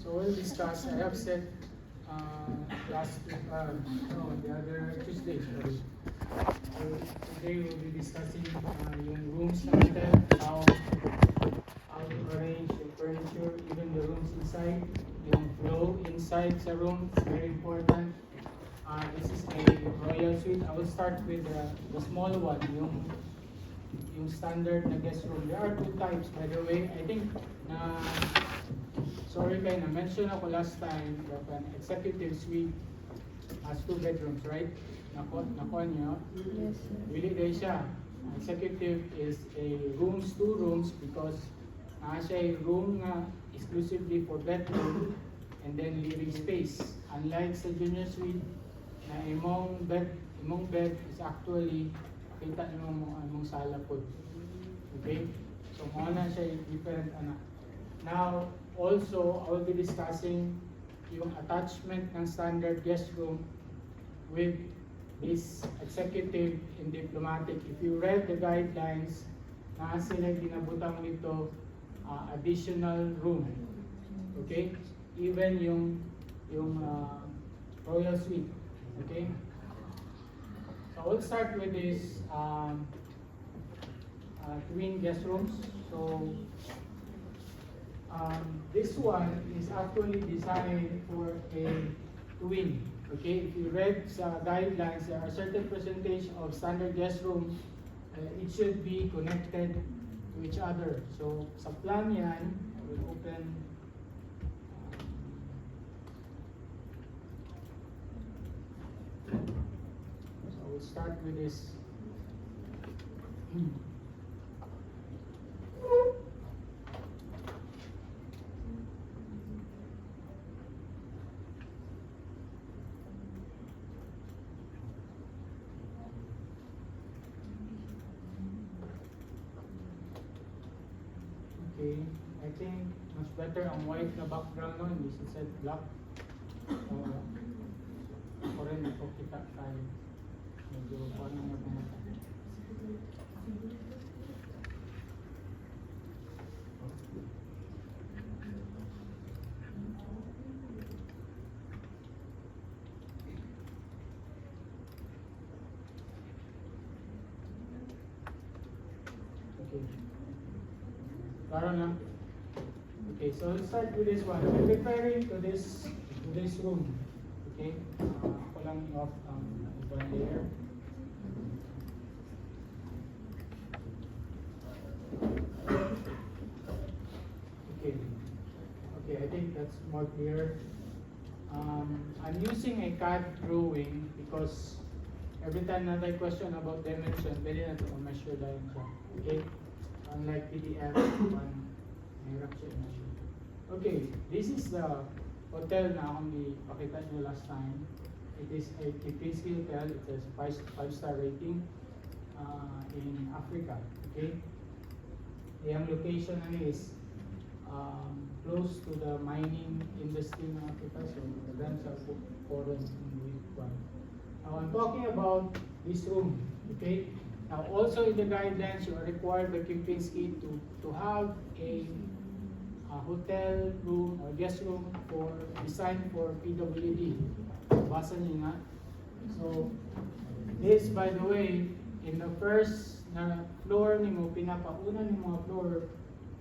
So we'll discuss. I have said last week, no, the other Tuesday, sorry. So today we'll be discussing yung rooms na hotel, how to arrange the furniture, even the rooms inside, yung flow inside sa room is very important. This is a royal suite. I will start with the small one, yung standard na guest room. There are two types, by the way. I think sorry kayo, na-mention ako last time that an executive suite has 2 bedrooms, right? Nakuha niyo? Yes, sir. Really day siya. Executive is a rooms, 2 rooms because siya a room na exclusively for bedroom and then living space. Unlike sa junior suite, na imong bed is actually kita niyo mong sala po. Okay? So mga na siya different anak. Now, also, I will be discussing yung attachment ng standard guest room with this executive and diplomatic. If you read the guidelines, sila ginabutang nito additional room. Okay? Even yung royal suite. Okay? So I will start with this twin guest rooms. So this one is actually designed for a twin. Okay, if you read sa guidelines, there are certain percentage of standard guest room, it should be connected to each other. So sa plan yan, I will open. So I will start with this. Okay, I think much better ang white na background nun, instead black. Ako rin ito kita tayo. Medyo paano na bumata. Okay. Klaro na? Okay, so let's start with this one. I'm referring to this room. Okay? Ako lang off one layer. Okay. Okay, I think that's more clear. I'm using a CAD drawing because every time na may question about dimension, pwede na ito measure dahil siya. Okay? Unlike PDF, mahirap siya i-measure. Okay, this is the hotel na akong ipakita nyo last time. It is a Kempinski Hotel. It has 5-star rating in Africa. Okay? Yung location na is close to the mining industry in Africa. So, magandang sa foreign in one. Now, I'm talking about this room. Okay? Now, also in the guidelines, you are required by Kempinski to have a hotel room or guest room designed for PWD. Basa niyo nga. So, this, by the way, in the first floor nimo, pinapauna ni mga floor,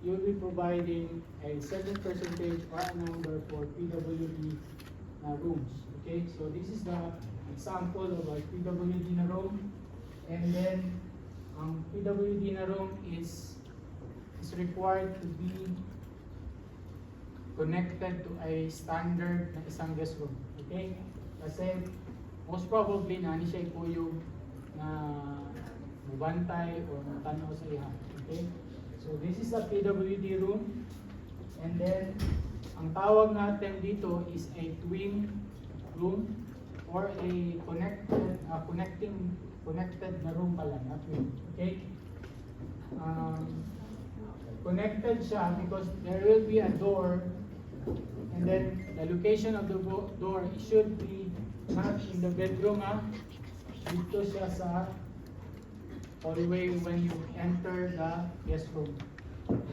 you'll be providing a certain percentage or a number for PWD rooms. Okay, so this is the example of a PWD na room. And then, ang PWD na room is required to be connected to a standard na isang guest room. Okay? Kasi, most probably, nani siya ikuyog na mubantay o matanaw sa iha. Okay? So, this is a PWD room. And then, ang tawag natin dito is a twin room or a connected na room pala, not twin. Okay? Connected siya because there will be a door and then the location of the door should be not in the bedroom. Dito siya sa hallway when you enter the guest room.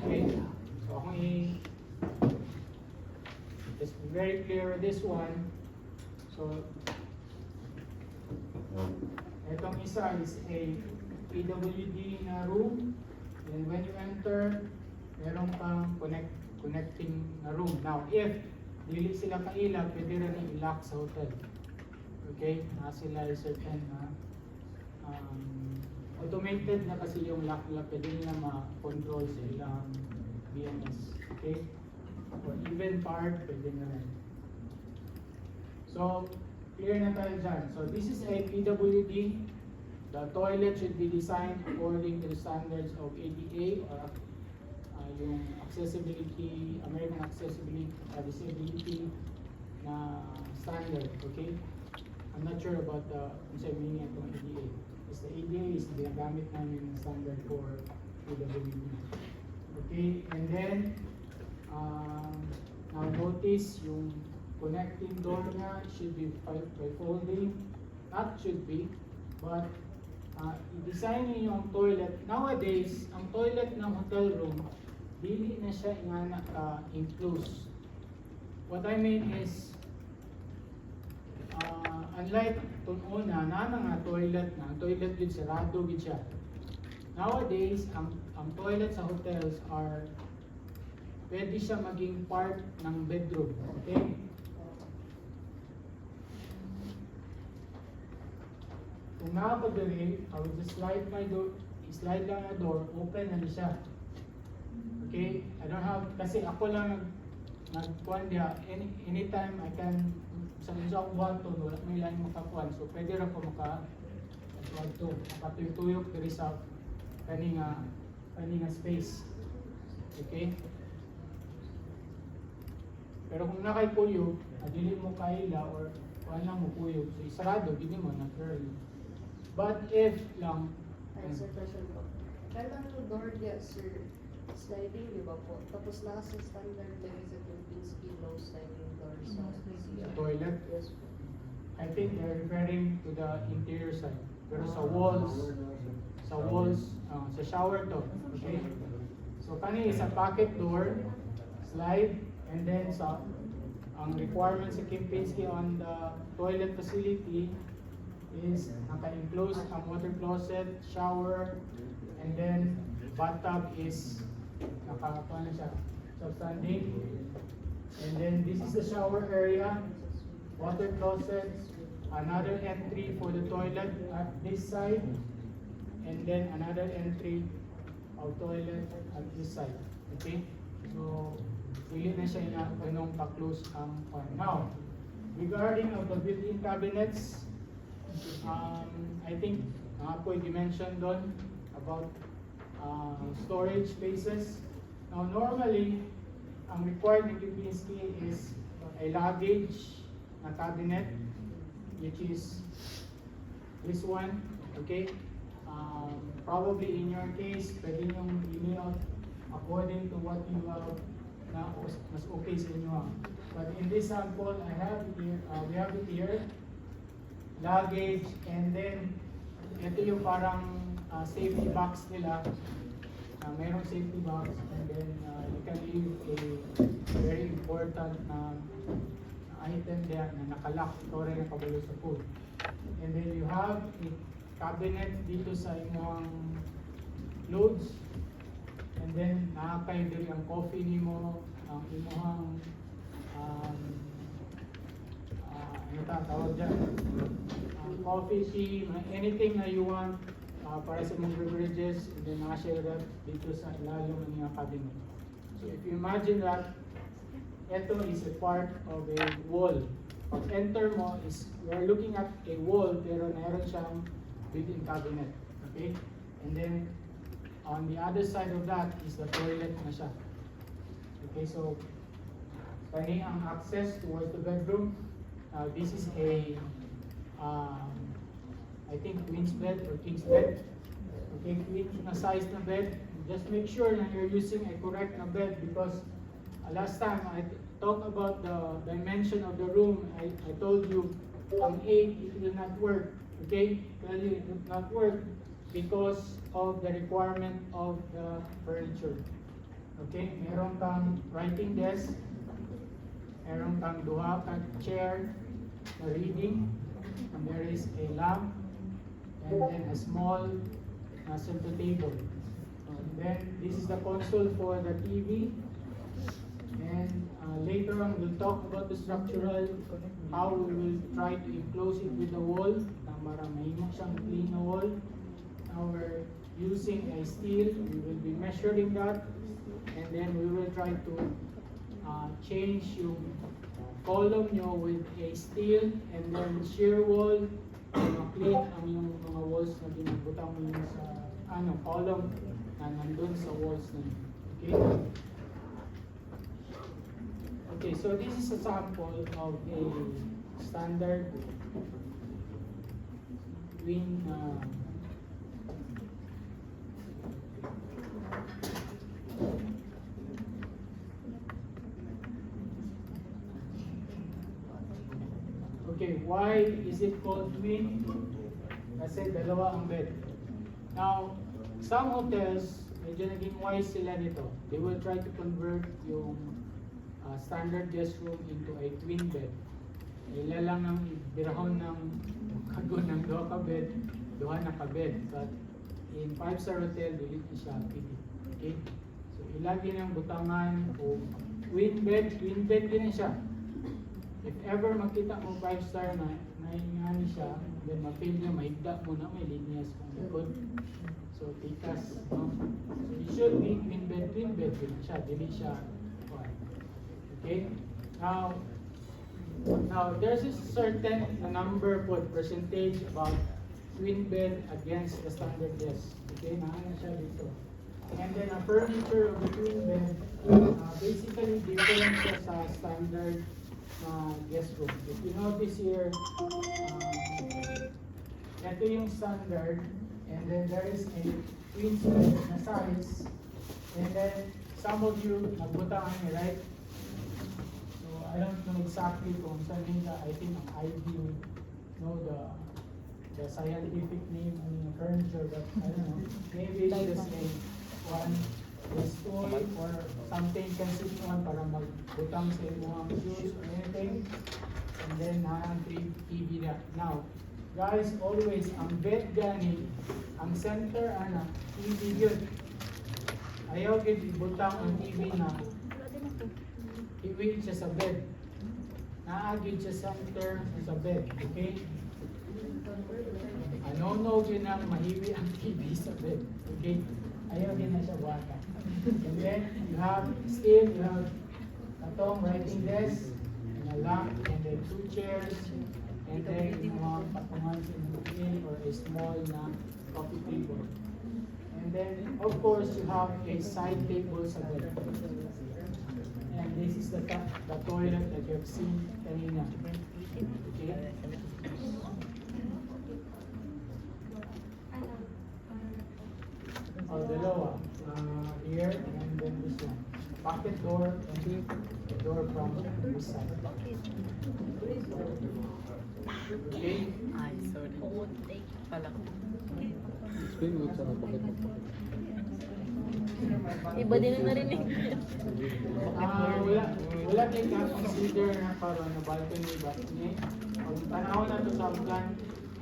Okay? So, akong Just be very clear with this one. So, itong isa is a PWD na room. And when you enter, meron kang connecting na room. Now, if dili sila kaila, pwede rin i-lock sa hotel. Okay? Sila ay certain na automated na kasi yung lock nila, pwede nila ma-control sa ilang BMS. Okay? Or even part, pwede na rin. So, clear na tayo dyan. So, this is a PWD. The toilet should be designed according to the standards of ADA or yung accessibility, American Accessibility Disability na standard. Okay? I'm not sure about the meaning itong ADA. Because the ADA is ginagamit namin ng standard for PWD. Okay? And then, now notice yung connecting door nga should be by folding. Not should be, but i-design niyo yung toilet. Nowadays, ang toilet ng hotel room, dili na siya enclosed. What I mean is, unlike itong una, nga toilet yun, sarado yun siya. Nowadays, ang toilet sa hotels are, pwede siya maging part ng bedroom. Okay? Kung nakapagdali, I will just slide my door, slide lang ang door, open na siya. Okay? I don't have, kasi ako lang nagkuhan diya, anytime I can, sa akong buhaton, wala may lang makakuhan. So, pwede rin ko makatuyok diri sa kaninga space. Okay? Pero kung nakay-kuyog, adili mo kaila or kuhan lang mo kuyog, so isarado, gini mo na curly. But if lang, Ay, sir, question po. Kailan yung door niya, sir, sliding, di ba po? Tapos nasa standard lang sa Philippines, low sliding door sa CR. toilet, Yes po. I think they're referring to the interior side. Pero sa walls, sa shower to, okay? So kani is a pocket door, slide, and then ang requirement sa Kempinski on the toilet facility is naka-enclose ang water closet, shower, and then bathtub is naka-ano siya, substanding. And then this is the shower area, water closet, another entry for the toilet at this side, and then another entry of toilet at this side. Okay? So, pili na siya na anong pa-close ang pan. Now, regarding of the built-in cabinets, I think po i-mention doon about storage spaces. Now, normally, ang required ng Kempinski is a luggage na cabinet, which is this one, okay? Probably in your case, pwede nyong i-layout according to what you have na mas okay sa inyo. But in this sample, I have it here, we have it here, luggage, and then ito yung parang safety box nila. Mayroong safety box, and then you can leave a very important item there na nakalock, ito rin ang kabalo sa food. And then you have a cabinet dito sa inyong loads, and then nakakay diri ang coffee nimo, ang imuhang ano tawag dyan, coffee, tea, anything na you want para sa mga beverages, and then naka-share that dito sa ilalim ng mga cabinet. So if you imagine that, ito is a part of a wall. Pag enter mo, we are looking at a wall, pero meron siyang built-in cabinet. Okay? And then, on the other side of that is the toilet na siya. Okay, so, kani ang access towards the bedroom. This is a, I think, queen's bed or king's bed. Okay, queen na size na bed. Just make sure na you're using a correct na bed because last time I talked about the dimension of the room. I told you ang 8, it will not work. Okay, tell you it will not work because of the requirement of the furniture. Okay, meron kang writing desk, meron kang duha ka chair na reading, and there is a lamp, and then a small center table. And then this is the console for the TV. And later on, we'll talk about the structural, how we will try to enclose it with the wall, para mahimok siyang clean na wall. Now we're using a steel, we will be measuring that, and then we will try to change yung column nyo with a steel, and then shear wall, clean ang yung mga walls na binabutang mo yun sa column na nandun sa walls na yun. Okay? Okay, so this is a sample of a standard twin okay, why is it called twin? Kasi dalawa ang bed. Now, some hotels, medyo naging wise sila nito. They will try to convert yung standard guest room into a twin bed. Ila lang ang birahon ng kagun ng duha ka bed, duha na ka bed. But in 5-star hotel, dili na siya pwede. Okay? So ilagi ng butangan o twin bed din siya. If ever makita mo 5-star na naingani siya, then ma-feel nyo, mahigda mo na, may linyas kung likod. So tikas, no? So it should be twin bed din siya, dili siya. Okay? Now there's a certain number po, percentage about twin bed against the standard desk. Okay, naano siya dito. And then a furniture of the twin bed, basically different siya sa standard guest room. If you notice here, ito yung standard, and then there is a twin bed na size, and then some of you nagbutangan niya, right? I don't know exactly kung saan nila, I think ang ID know the scientific name of the furniture, but I don't know. Maybe it's just a one is toy or something can sit on para magbutang sa mga shoes or anything. And then ang TV na. Now, guys, always ang bed gani, ang center TV yun. Ayaw gid ibutang ang TV na iwin siya sa bed. Naagid siya center sa bed. Okay? Ano yun ang mahiwi ang TV sa bed. Okay? Ayaw din na siya wata. And then, you have still, you have atong writing desk, and a lamp, and then 2 chairs, and then mga patungan sa inyong or a small na coffee table. And then, of course, you have a side table sa bed. And this is the toilet that you have seen kanina. Okay? Dalawa. Here and then this one. Pocket door and the door from this side. Okay? Ay, sorry. Pala. Explain mo sa pocket mo. Iba din ang narinig. Wala kayo ka-consider na karon na balcony ba? Kung panahon na ito sa plan,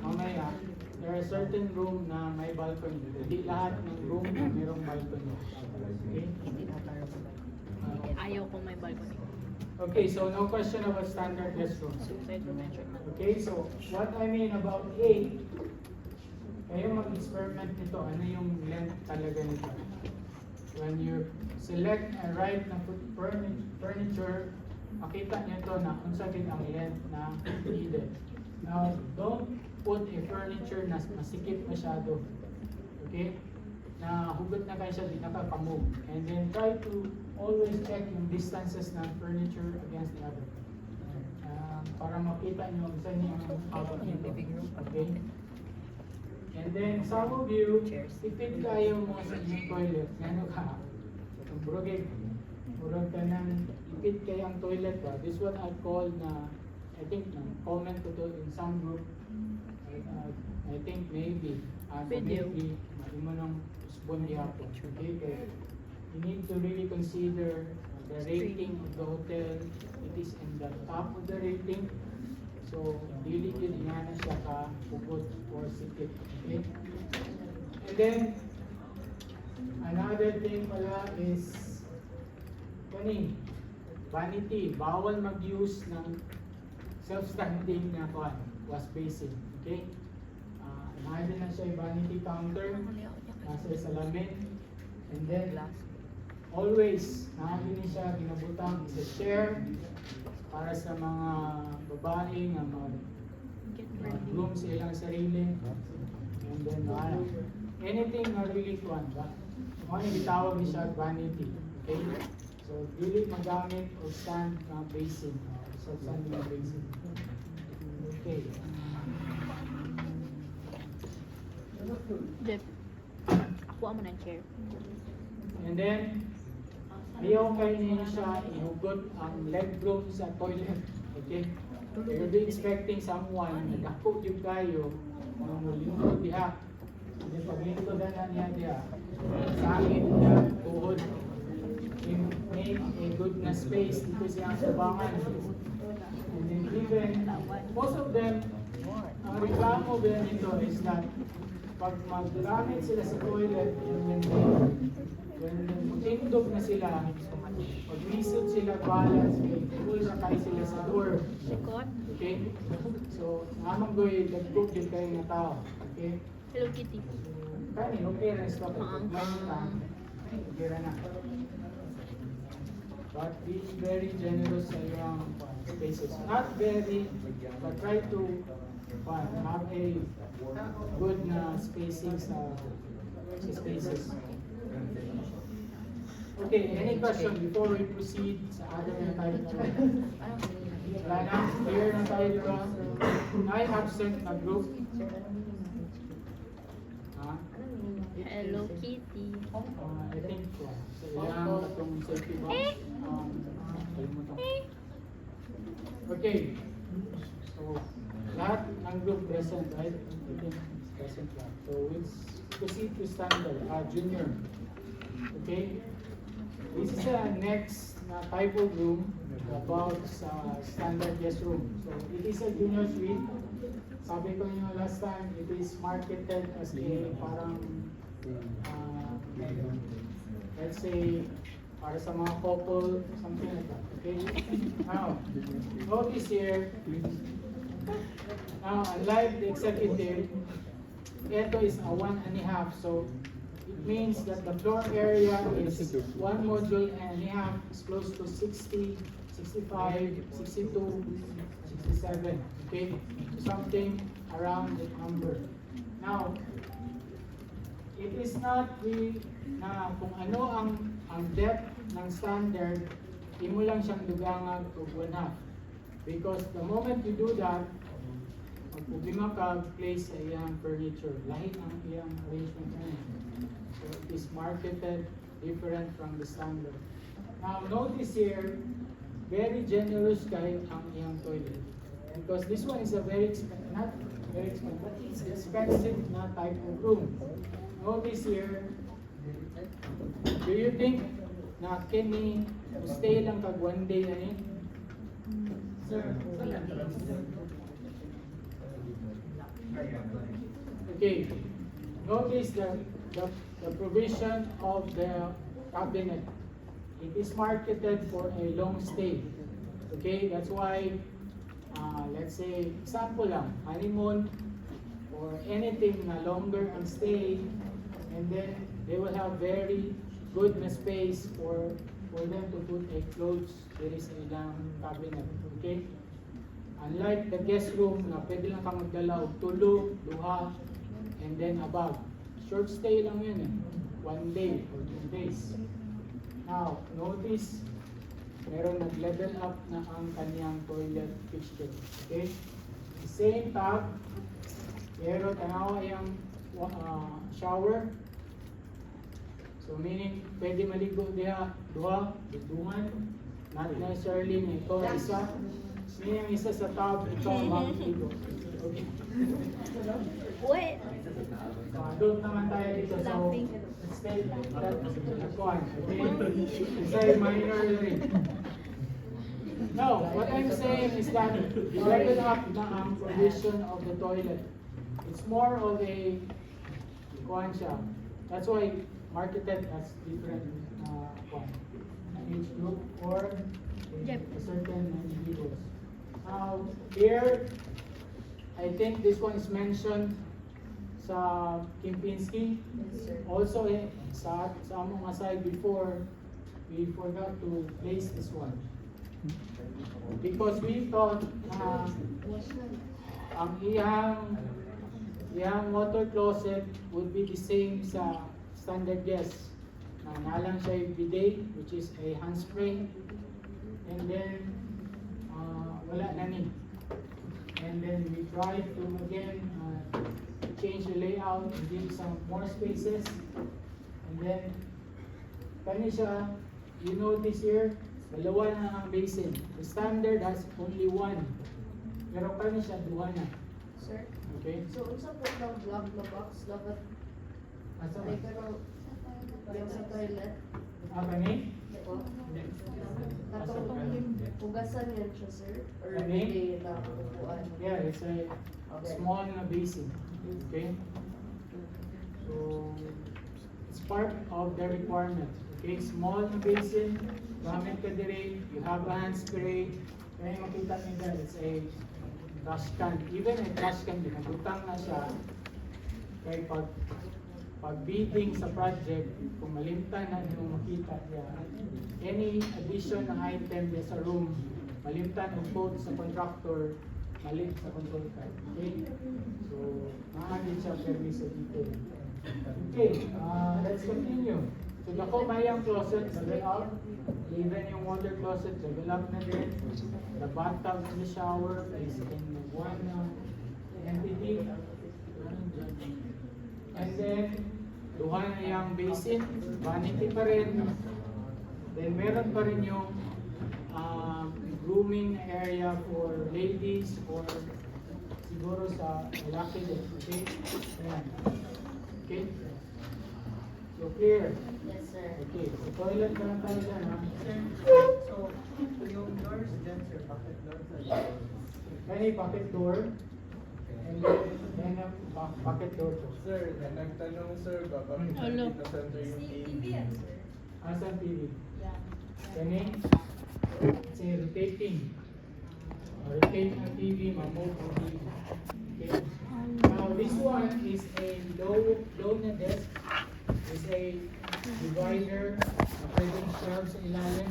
mamaya, there are certain room na may balcony. Hindi lahat ng room na mayroong balcony. Okay? Ayaw kong may balcony. Okay, so no question about standard guest room. Suicide prevention. Okay, so what I mean about 8, kayo mag-experiment nito, ano yung length talaga nito. When you select and write na furniture, makita nyo ito na kung saan ang length na needed. Now, don't put a furniture na masikip masyado. Okay? Na hugot na kayo siya, di nakakamove. And then try to always check yung distances ng furniture against the other. Para makita nyo kung saan yung hawak nito. Okay? And then, some of you, ipit kayo mo sa inyong toilet. Ano ka? Burog ka ng ipit kayo ang toilet ba? This is what I call na, I think, comment ko to in some group. I think maybe, maybe, maimo ng usbon gihapon. Okay? Kaya, you need to really consider the rating of the hotel, it is in the top of the rating. So, dili yun nga na siya ka pugod or sikip. Okay? And then, another thing pala is, kani, vanity. Bawal mag-use ng self-standing na wash basin. Okay? Imagine na siya yung vanity counter, nasa salamin, and then always, namin siya ginabutang sa chair para sa mga babae nga mag-groom sa ilang sarili. And then, anything na really kuhan ba? Mga nagitawag ni siya vanity. Okay? So, dili magamit o stand na basin. Self-standing na basin. Okay. Jeff, ako mo ng chair. And then, ayaw kayo niya siya ihugot ang leg room sa toilet. Okay? You'll be expecting someone na dako yung kayo na mulingkod diha. And then, pag lingkod na niya diha, sa akin na tuhod, make a good na space dito siya sa bangan. And then even, most of them, ang reklamo ba nito is that pag maggamit sila sa toilet, when magtindog na sila, pag lisod sila balance, may full na kayo sila sa door. Sikot. Okay? So, namang goy, nag-book din kayo na tao. Okay? Hello Kitty. Kanin, okay na stop. May na. Okay na. But be very generous sa iyong spaces. Not very, but try to have a good na spacing sa spaces. Okay, any question before we proceed sa other na tayo na? Wala na, clear na tayo diba? Ay, absent na group. Ha? Hello Kitty. I think sa ilang itong safety box. Kalimutan ko. Okay. So, lahat ng group present, right? I think present lahat. So, we'll proceed to standard, junior. Okay? This is the next na type of room about sa standard guest room. So, it is a junior suite. Sabi ko nyo last time, it is marketed as a parang let's say para sa mga couple, something like that. Okay? Now, notice here, now unlike the executive, ito is a 1.5. So, it means that the floor area is 1 module and a half is close to 60, 65, 62, 67. Okay? So something around that number. Now, it is not really na kung ano ang depth ng standard, imo lang siyang dugangag o 1/2. Because the moment you do that, magpubima ka place sa iyang furniture. Lahit ang iyang arrangement na yun. So it is marketed different from the standard. Now notice here, very generous kayo ang iyang toilet. Because this one is a not very expensive, but it's expensive na type of room. Notice here, do you think na kini stay lang kag 1 day na yun? Okay, notice the provision of the cabinet. It is marketed for a long stay. Okay, that's why, let's say, example lang, honeymoon, or anything na longer ang stay, and then they will have very good na space for them to put a clothes. There is a ilang cabinet. Okay? Unlike the guest room na pwede lang ka magdala og tulo, duha, and then above. Short stay lang yun eh. 1 day or 2 days. Now, notice, meron nag-level up na ang kanyang toilet fixture. Okay? The same tub, pero tanawa yung shower. So meaning, pwede maligo diha, duha, duduhan, not necessarily na ito isa. Meaning isa sa tub, ito ang maligo. Okay? What? So, adult naman tayo dito. So, Laughing. let's take that one. Okay? It's a minor ring. No, what I'm saying is that level up na ang condition of the toilet. It's more of a kuhan siya. That's why marketed as different age group or Yep. a certain individuals. Now, here, I think this one is mentioned sa Kempinski. Yes, sir. Also, sa among aside before, we forgot to place this one. Because we thought ang iyang water closet would be the same sa standard guest. Nalang siya yung bidet, which is a handspray. And then, wala na ni. And then we tried to again change the layout and give some more spaces. And then, kani siya, you notice here, dalawa na ang basin. The standard has only one. Pero kani siya, duha na. Sir, Okay? so unsa po ng block na box dapat Asa ay ba? pero yung sa toilet Kani? po. Katong hugasan yan siya, sir? Or Ano? hindi na upuan? Yeah, it's a small na basin. Okay? So, it's part of the requirement. Okay, small na basin, gamit ka dire, you have a hand spray, kaya makita nila, it's a trash can. Even a trash can, binabutang na siya. Kaya pag bidding sa project, kung malimtan na yung makita niya, any addition na item niya sa room, malimtan o quote sa contractor, malim sa consultant. Okay? So, maagin siya permiso dito. Okay, let's continue. So, dako mayang closet, level up. Even yung water closet, level up na din. The bathtub and the shower is in one entity. And then, duha na yung basin, vanity pa rin. Then, meron pa rin yung grooming area for ladies or siguro sa lalaki din. Okay? Ayan. Okay? So, clear? Yes, sir. Okay. So, toilet na lang tayo dyan, ha? So, yung doors dyan, sir, bakit doors na doors? Kani, pocket door. And then pocket door po. Sir, nagtanong sir, bakit Hello. dito center yung TV? Asan TV? Kani? It's a rotating. Rotate ang TV, ma-move ang TV. Okay. Now, this one is a low na desk. It's a divider na pwedeng shelves sa ilalim.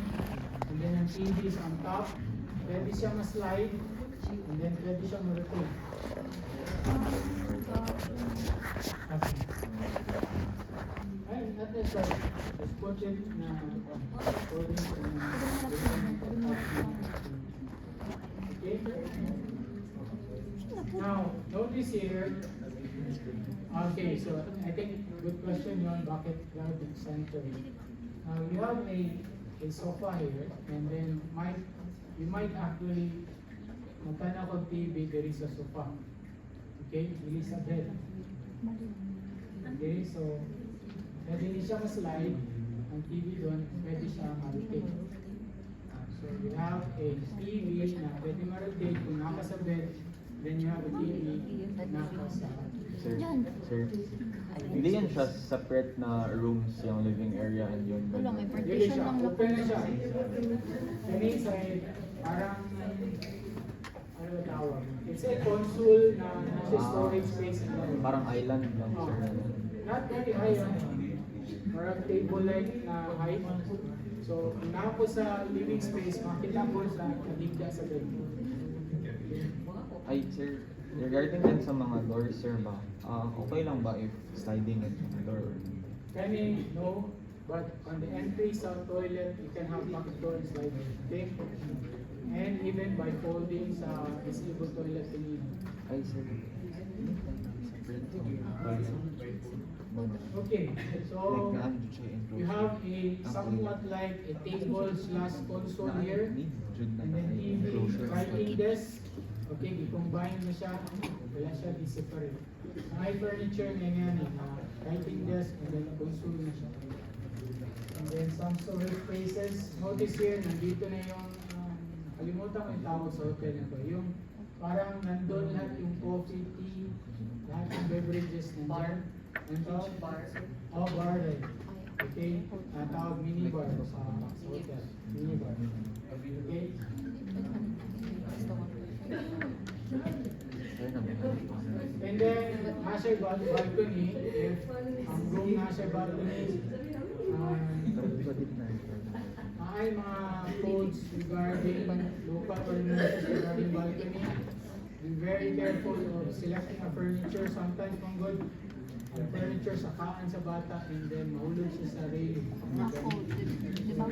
And then ang TV is on top. Pwede siya ma-slide. And then pwede siya ma-rotate. Okay. Ay, not necessarily. Just put it na according to okay? Now, notice here. Okay, so I think good question yun, bakit garden center? Now, you have a sofa here, and then you might actually magkana ko TV, there is a sofa. Okay, there is a bed. Okay, so pwede din siya ma-slide ang TV doon, pwede siya ma-rotate. So you have a TV na pwede ma-rotate kung naka sa bed, then you have a TV na naka sa Sir, sir, hindi yan siya separate na rooms yung living area and yung Wala, may bedroom. Hindi partition siya, lang na open na siya. Kani sa parang ano ba tawag? It's a console na nasa storage space na. Parang island lang, Oh, sir. not very high, parang table-like na height. So, na po sa living space, makita po sa kaligda sa bed. Ay, sir, regarding din sa mga doors, sir ba, okay lang ba if sliding it yung door? Kani, no, but on the entry sa toilet, you can have pocket door and sliding. Okay? And even by folding sa disabled toilet, you need. Ay, sir. Separate yung Okay, so like, ano siya you have a somewhat like a table/console here, and then TV, writing desk, Okay, i-combine mo siya, wala siya di-separate. May furniture nga yan, writing desk, and then console na siya. And then some storage spaces. Notice here, nandito na yung, kalimutan ko yung tawag sa hotel na to. Yung parang nandun lahat yung coffee, tea, lahat yung beverages nandyan. Nandun siya. Bar. Oh, bar rin. Okay? Tawag mini bar sa hotel. Mini bar. Okay? And then, nasa balcony, if ang room nasa balcony, ay mga codes regarding local ordinances regarding balcony. Be very careful of selecting a furniture. Sometimes kung good, ang furniture sa kaan sa bata and then mahulog siya sa railing. Ako, di ba?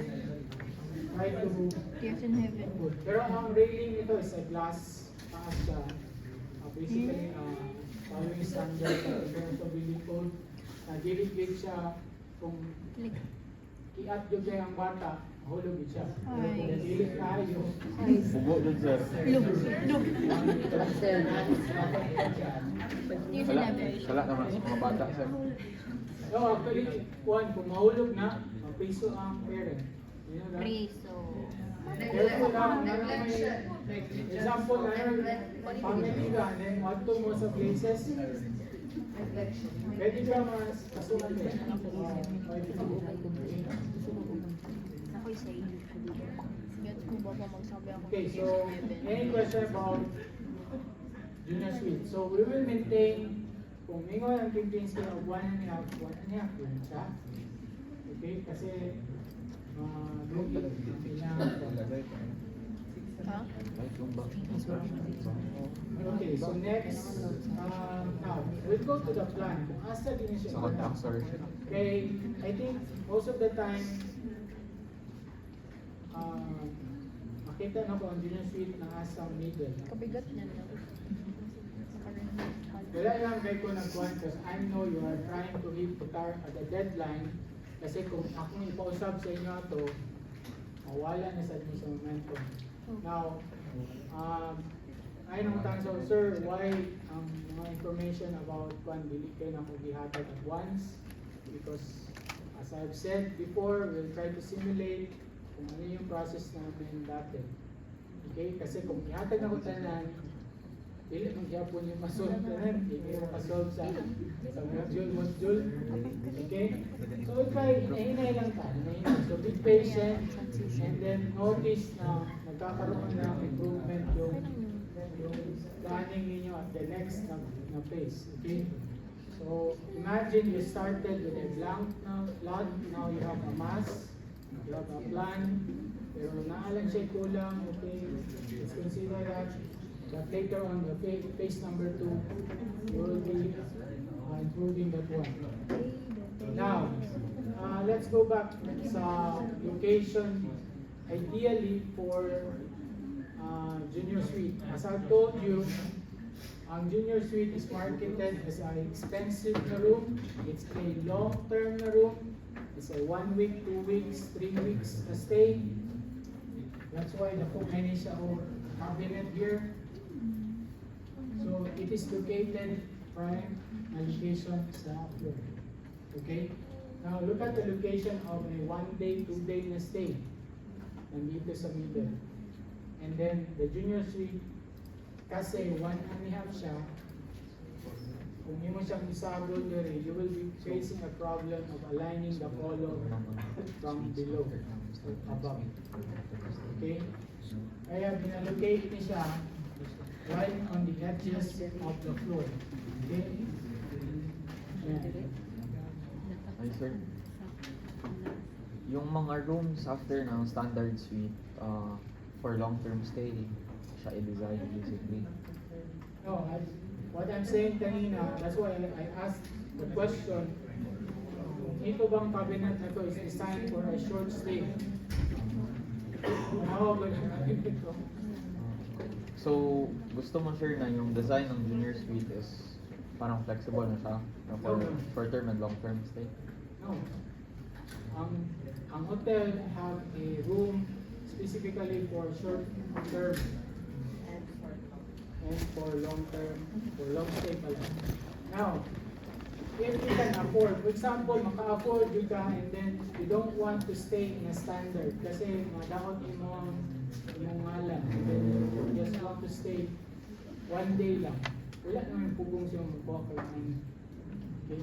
Try to Tears in heaven. good. Pero ang railing nito is a glass taas siya. Basically, following standard sa International Building Code. Gilid-gilid siya kung Like, i-at yung kaya ang bata, mahulog siya. Ay. Gilid tayo. Bugo dun, sir. look. Tears in Wala, heaven. wala naman sa mga bata, sir. No, actually, kung mahulog na, mapiso ang parent. You know that? Preso. Careful lang, may example na yun, family ka, and then what to mo sa places, Reflection. pwede ka mas kasuhan din. Ako'y say. Gets ko ba pa magsabi ako Okay, ng so, tears in heaven? any question about junior suite? So, we will maintain, kung mingo ang campaign scale of 1.5, yun siya. Okay, kasi, lugi, kailangan ko. Ha? Okay, so next, now, we'll go to the plan. Kung asa din siya. Sa contact, sir. Okay, I think most of the time, makita na po ang junior suite na asa middle. Kabigat niya na. Wala lang kayo ko nagkuhan because I know you are trying to hit the deadline. Kasi kung akong ipausap sa inyo ito, mawala na sa inyo sa momentum. Now, ayun ang tanso, sir, why ang mga information about kung dili kayo na maghihatag at once? Because as I've said before, we'll try to simulate kung ano yung process namin dati. Okay? Kasi kung ihatag na ko tanan, dili mong gyapon yung masolve tanan, hindi mo masolve sa module. Okay? So try, hinay lang tayo. So be patient and then notice na nagkakaroon ng improvement yung planning ninyo at the next na phase. Okay? So imagine you started with a blank plot, now you have a mass, you have a plan, pero naalang siya kulang, okay? Let's consider that. But later on, the phase number 2, you will be improving that one. Now, let's go back sa location, ideally for junior suite. As I've told you, ang junior suite is marketed as an expensive na room. It's a long-term na room. It's a 1 week, 2 weeks, 3 weeks na stay. That's why the many siya o cabinet here. So it is located prime location sa floor. Okay? Now look at the location of a 1 day, 2 day na stay. Nandito sa middle. And then the junior suite, kasi 1.5 siya, kung hindi mo siyang isabol diri, you will be facing a problem of aligning the column from below to above. Okay? Kaya binalocate niya siya right on the edges of the floor. Okay? Ayan. Ay, sir. Yung mga rooms after ng standard suite, for long-term stay, siya i-design basically. No, what I'm saying kanina, that's why I asked the question, ito bang cabinet na to is designed for a short stay? How ba ito? So, gusto mo sure na yung design ng junior suite is parang flexible na siya na for short-term and long-term stay? No. Ang hotel have a room specifically for short term. for long term, for long stay pala. Now, if you can afford, for example, maka-afford you ka and then you don't want to stay in a standard kasi madaot imong ngalan and then you just want to stay one day lang. Wala naman pugong siya mag-walk around. Okay?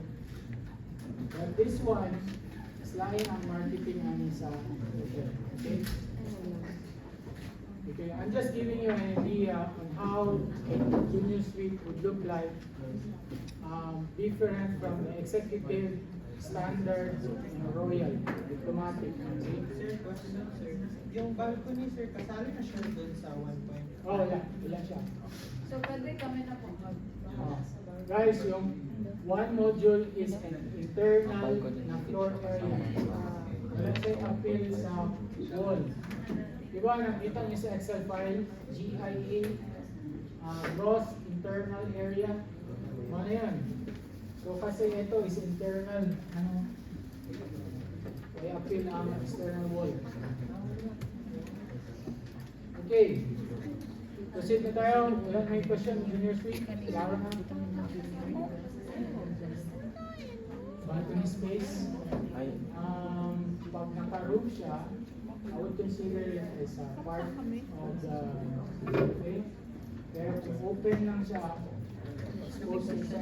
But this one, lain ang marketing ani sa hotel. Okay? Okay, I'm just giving you an idea on how a junior suite would look like, different from the executive, standard, and royal, diplomatic. Okay? Sir, question sir. Yung balcony sir, kasali na siya doon sa 1 Oh, wala siya. So, pwede kami na po Guys, yung one module is an internal na floor area. Let's say appeal sa wall. Diba, nakita niyo sa Excel file, GIA, gross internal area. Ano yan? So, kasi ito is internal, ay appeal ang external wall. Okay. Proceed na tayo. Wala may question, junior suite. Klaro na. Balcony space. Pag naka-roof siya, I would consider it as a part of the building. Pero kung open lang siya, exposed sa isa.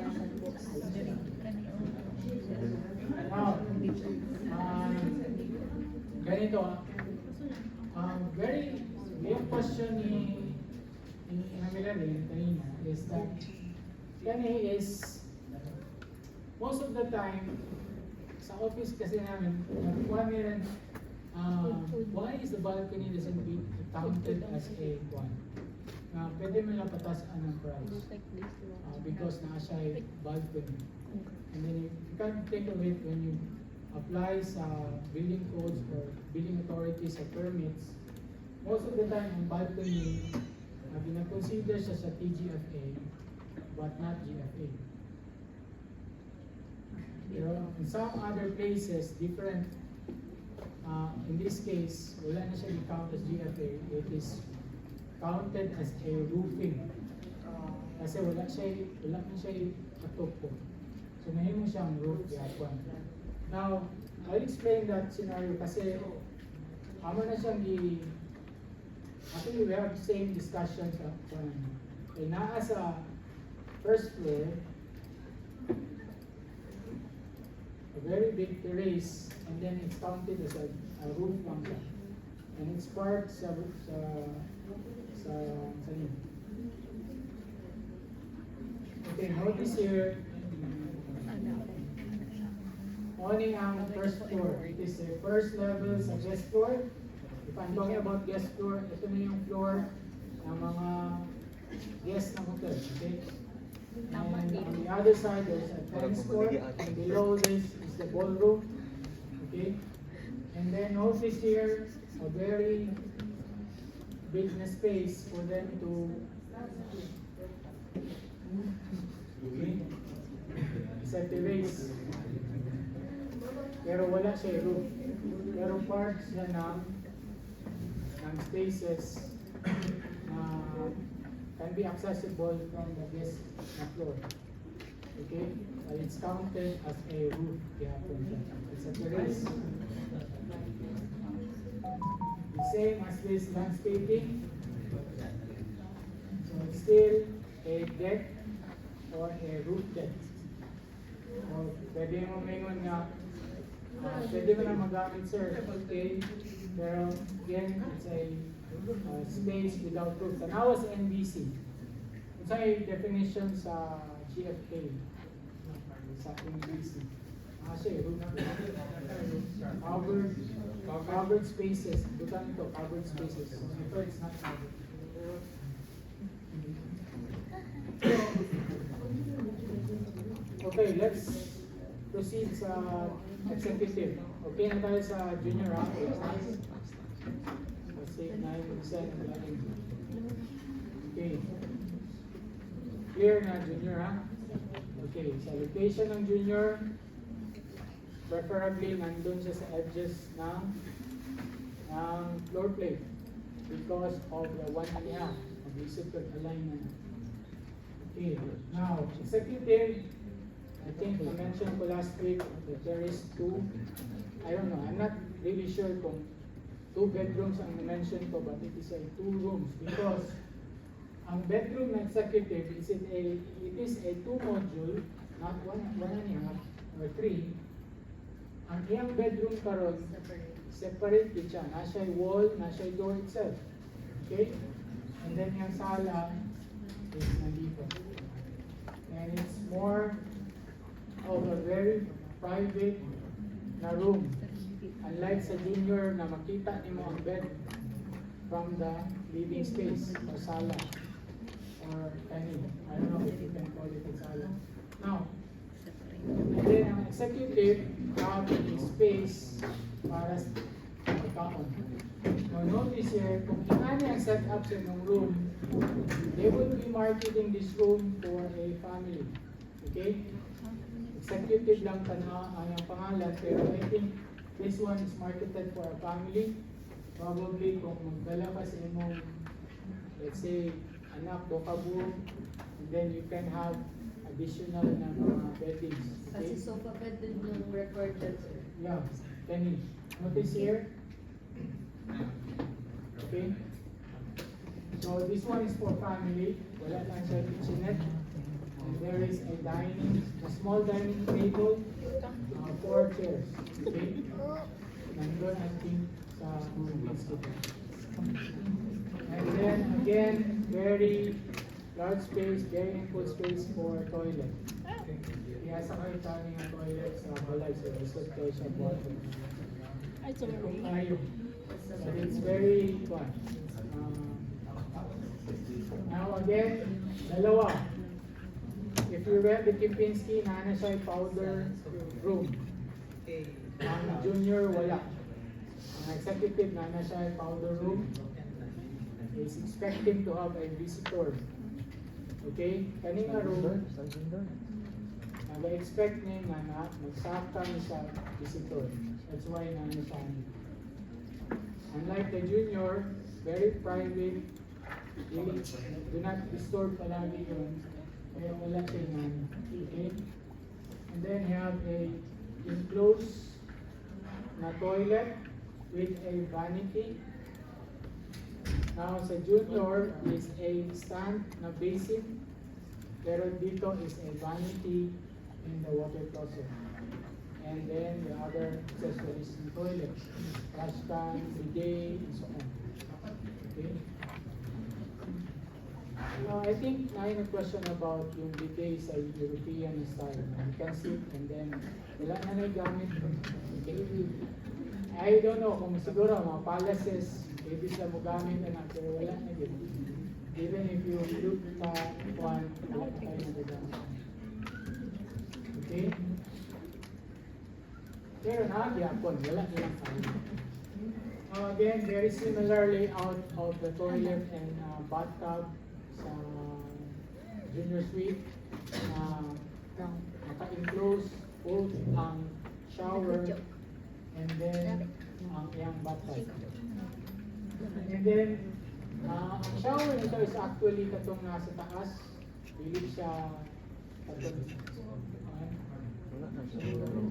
Now, ganito, yung question ni Hamila rin kanina is that kani is most of the time sa office kasi namin nakuha rin why is the balcony doesn't be counted as a one pwede mo lang patasan ng price because na siya ay balcony and then you can't think of it when you apply sa building codes or building authorities or permits. Most of the time, ang balcony, gina-consider siya sa TGFA, but not GFA. Pero in some other places, different. In this case, wala na siya i-count as GFA. It is counted as a roofing. Kasi wala na siya i-atok po. So, nahimo siyang roof yapon. Now, I'll explain that scenario kasi amo na siyang actually, we have the same discussion sa okay, naa sa first floor, a very big terrace, and then it's counted as a roof lang siya. And it's part sa okay, notice here, only ang first floor. It is the first level sa guest floor. If I'm talking about guest floor, ito na yung floor ng mga guests ng hotel. Okay? And on the other side, there's a tennis court. And below this is the ballroom. Okay? And then notice here, a very big na space for them to okay? It's a terrace. Pero wala siya roof. Pero part siya ng spaces can be accessible from the guest floor. Okay? But it's counted as a roof. It's a terrace. The same as this landscaping. So it's still a deck or a roof deck. So, pwede mo mingon nga pwede mo na magamit sir, okay, pero again, it's a space without roof. Tanawa sa NBC. It's a definition sa GFK sa NBC. Siya, roof covered spaces. Bukan ito, covered spaces. Ito, it's not covered. Okay, let's proceed sa executive. Okay na tayo sa junior ha? Kasi 9%. Okay. Clear na junior ha? Okay, sa location ng junior, preferably nandun siya sa edges ng floor plate because of the 1.5 of the circuit alignment. Okay, now, executive, I think I mentioned ko last week that there is two, I don't know, I'm not really sure kung 2 bedrooms ang na-mention ko, but it is a 2 rooms because ang bedroom na executive it is a 2 module, not one and a half or 3. Ang iyang bedroom karon separate din siya. Nasa wall, nasa door itself. Okay? And then yung sala is nandito. And it's more of a very private na room. Unlike sa junior na makita nimo ang bed from the living space or sala or any, I don't know if you can call it a sala. Now, and then ang executive have a space para sa pagkaon. Now notice here, kung inani ang setup sa inyong room, they will be marketing this room for a family. Okay? Executive lang tanaw ang pangalan, pero I think this one is marketed for a family. Probably kung magdala ka sa imong, let's say, anak, dokabo, and then you can have additional na mga beddings. Kasi Okay? sofa bed din yung recorded, sir. Yeah, Kenny. Notice here. Okay? So this one is for family. Wala lang siya kitchenette. And there is a small dining table, 4 chairs. Okay? Nandun, I think, sa kids kita. And then again, very large space, very ample space for toilet. Kaya sa kayo tani ang toilet sa balay, so isot kayo sa water. Ay, sorry. Ayaw. So it's very fun. Now again, dalawa. If you read the Kipinski, nana siya yung powder room. Ang junior, wala. Ang executive, nana siya yung powder room. Is expecting to have a visitor. Okay? Kaning nga room, nag-expect niya nga na magsaka niya sa visitor. That's why nana siya. Unlike the junior, very private, really, do not disturb palagi yun. Kaya wala siya nga. Okay? And then you have a enclosed na toilet with a vanity. Now sa junior is a stand na basin, pero dito is a vanity in the water closet. And then the other accessories in toilet, trash can, bidet, and so on. Okay? I think na yung question about yung bidet sa European style. You can sit and then wala na gamit. Okay? I don't know kung siguro mga palaces, maybe sila mo gamit na pero wala na yun. Even if you look at one, wala na kayo nagagamit. Okay? Pero nagyapon, wala nilang kayo. Again, very similar layout of the toilet and bathtub sa junior suite. Naka-enclose both ang shower and then ang iyang bathtub. And then, ang shower nito is actually katong nasa taas. Pilit siya katong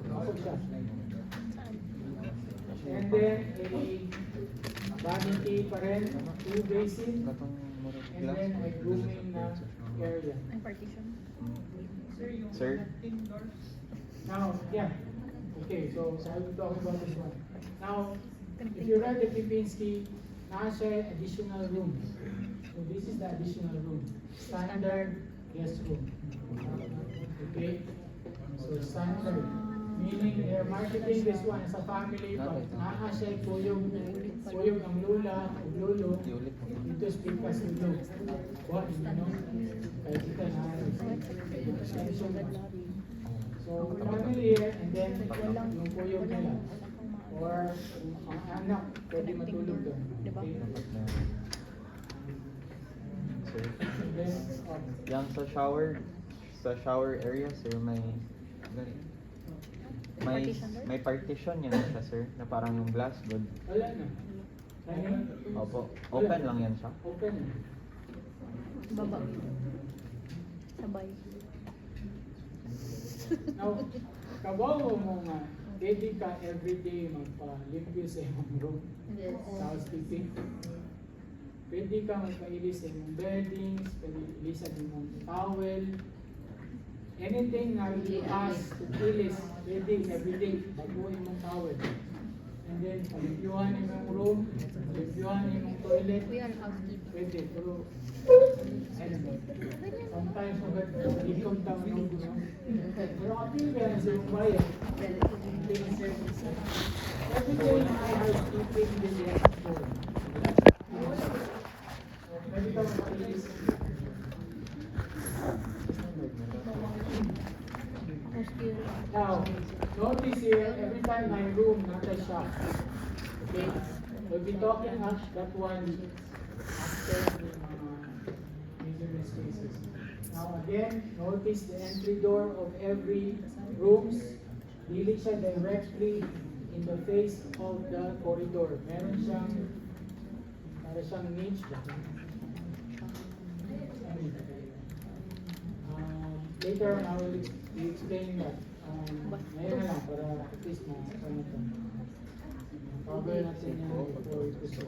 ako siya. And then, a vanity pa rin, 2 basin, and then a grooming na area. Ang partition. Sir, yung Sir? connecting doors, Now, yeah. Okay, so I will talk about this one. Now, if you read the Kipinski, nasa additional room. So this is the additional room. Standard guest room. Okay? So standard. Meaning they're marketing this one as a family, but siya puyong ng lula, o lolo, dito speak kasi blue. What, you know? Kaya kita na, extension. So, family here, and then yung puyong nila. Or ang anak, pwede matulog doon. Diba? Okay? Sir, And then, yung sa shower area, sir, may partition yan siya, sir, na parang yung glass good. wala na. Kaya, Opo, open lang yan siya. open. Baba. sabay. Now, kabawa mo nga, pwede ka everyday magpa-limpyo sa imong room. Yes. Sa housekeeping. Pwede ka magpailis sa imong beddings, pwede ilisan imong towel. Anything na you ask to ilis, pwede everyday, baguhin mong towel. And then, palimpyuhan imong room, palimpyuhan imong toilet, We are housekeeping. pwede, pero sometimes magandang taon ng gusto. Pero kapil ka na sa imong bayan, cleaning service. Every day, I have keeping the next door. So, pwede ka magpailis. Now, notice here, every time my room, not a shop. Okay? We'll be talking at that one after measurement spaces. Now again, notice the entry door of every rooms. Dili siya directly in the face of the corridor. Meron siyang niche. Later on, I will explain that. Ngayon na lang, para at least cover natin yan before we proceed.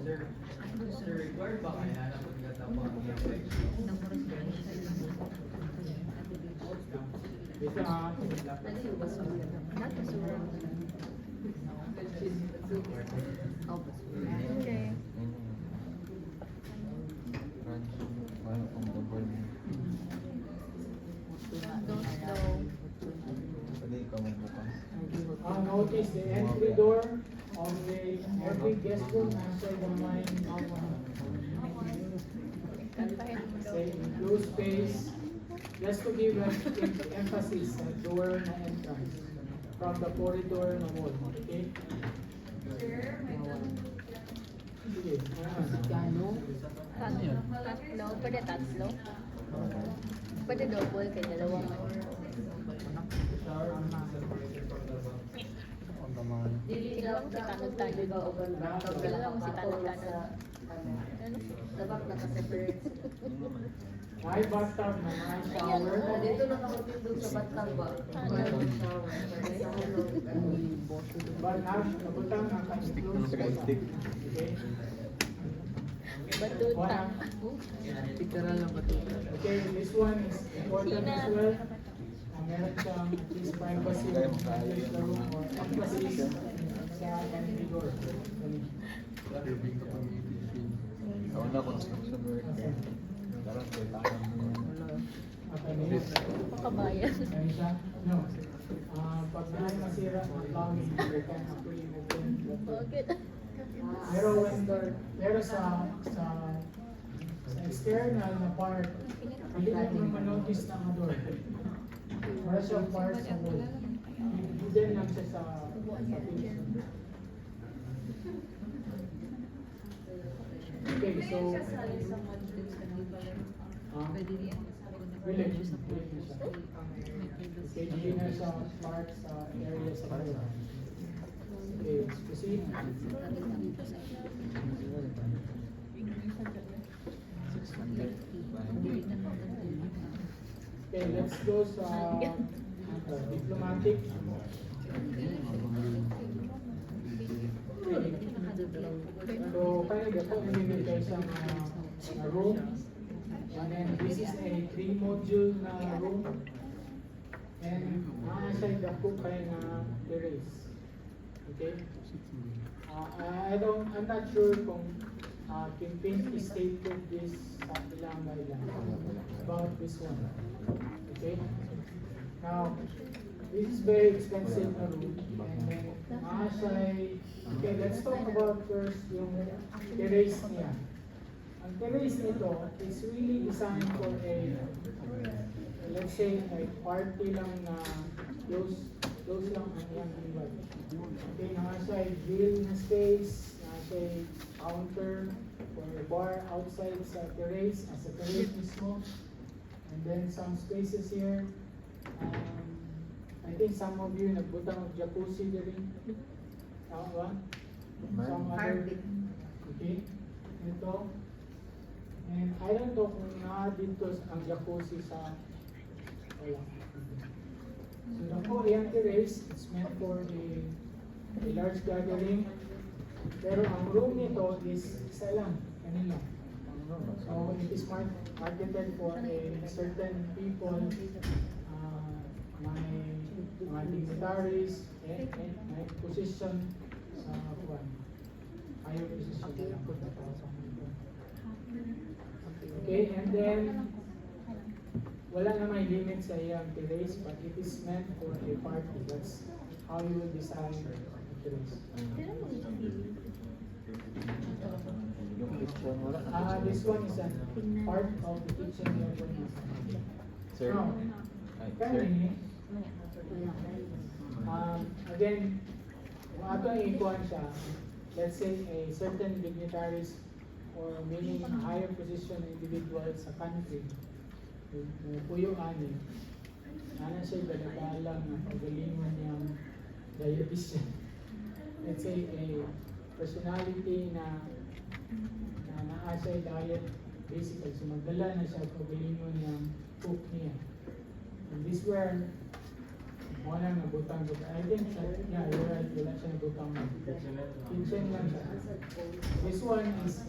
Sir, required ba kaya na pagkatapos ang effect? Wait lang ha. Not the surround. Okay. Don't slow. Pwede ikaw magbukas. Notice the entry door on the every guest room outside the main say enclosed space. Just to give emphasis sa door na entrance from the corridor na wall. Okay? Sige. Tatlo. Pwede tatlo. Pwede double kay dalawang. Dili lang si tanod-tanod. Wala lang si tanod-tanod. Dapat naka-separate. May bathtub na may shower. Dito na nakapindog sa batang ba? Shower. But now, nabutang naka-enclosed space. Okay? Batuta. Okay, this one is important as well. Meron siyang at least privacy in the room or emphasis sa entry door. Ako na construction worker. Karoon ko tanong mo. Okay, ngayon. Makabayan. Ano siya? No. Pag may masira, plumbing, you can actually open the door. Bakit? Pero sa external na part, hindi mo manotice na ang door. Para siyang part sa wall. Hidden lang siya sa pinto. Okay, so village na siya. Okay, hindi na siya part sa area sa kanya. Okay, let's proceed. Okay, let's go sa diplomatic. Okay. So, kaya gato, hindi kayo sa room. And then, this is a 3-module na room. And, nakasay gato kayo na terrace. Okay? I'm not sure kung Kim Pink stated this sa ilang about this one. Okay? Now, this is very expensive na room. And then, okay, let's talk about first yung terrace niya. Ang terrace nito is really designed for a, let's say, like party lang na those lang ang iyang invite. Okay, nakasay grill na space, nakasay counter for a bar outside sa terrace, as a terrace mismo. And then some spaces here. I think some of you nagbutang ng jacuzzi din. Tama? Some other. Okay. Ito. And I don't know kung na dito ang jacuzzi sa Wala. So the Korean terrace, it's meant for a large gathering. Pero ang room nito is isa lang, kanila. So it is marketed for a certain people, mga dignitaries, may position sa kuwan. Higher position. Okay, and then wala na may limit sa iyang terrace, but it is meant for a party. That's how you will design the terrace. Yung kitchen, wala na. This one is a part of the kitchen level. Sir? No. Ay, sir? Kani, again, kung ato ang ikuan siya, let's say a certain dignitaries or meaning a higher position individual sa country, puyo ani, ana siya gadagalang na pagalingon niyang dietitian. Let's say a personality na naa siya diet basically, so magdala na siya pagalingon niyang cook niya. And this where wala nabutang. I think, yeah, you're right, wala siya nabutang. Kitchen lang siya. This one is,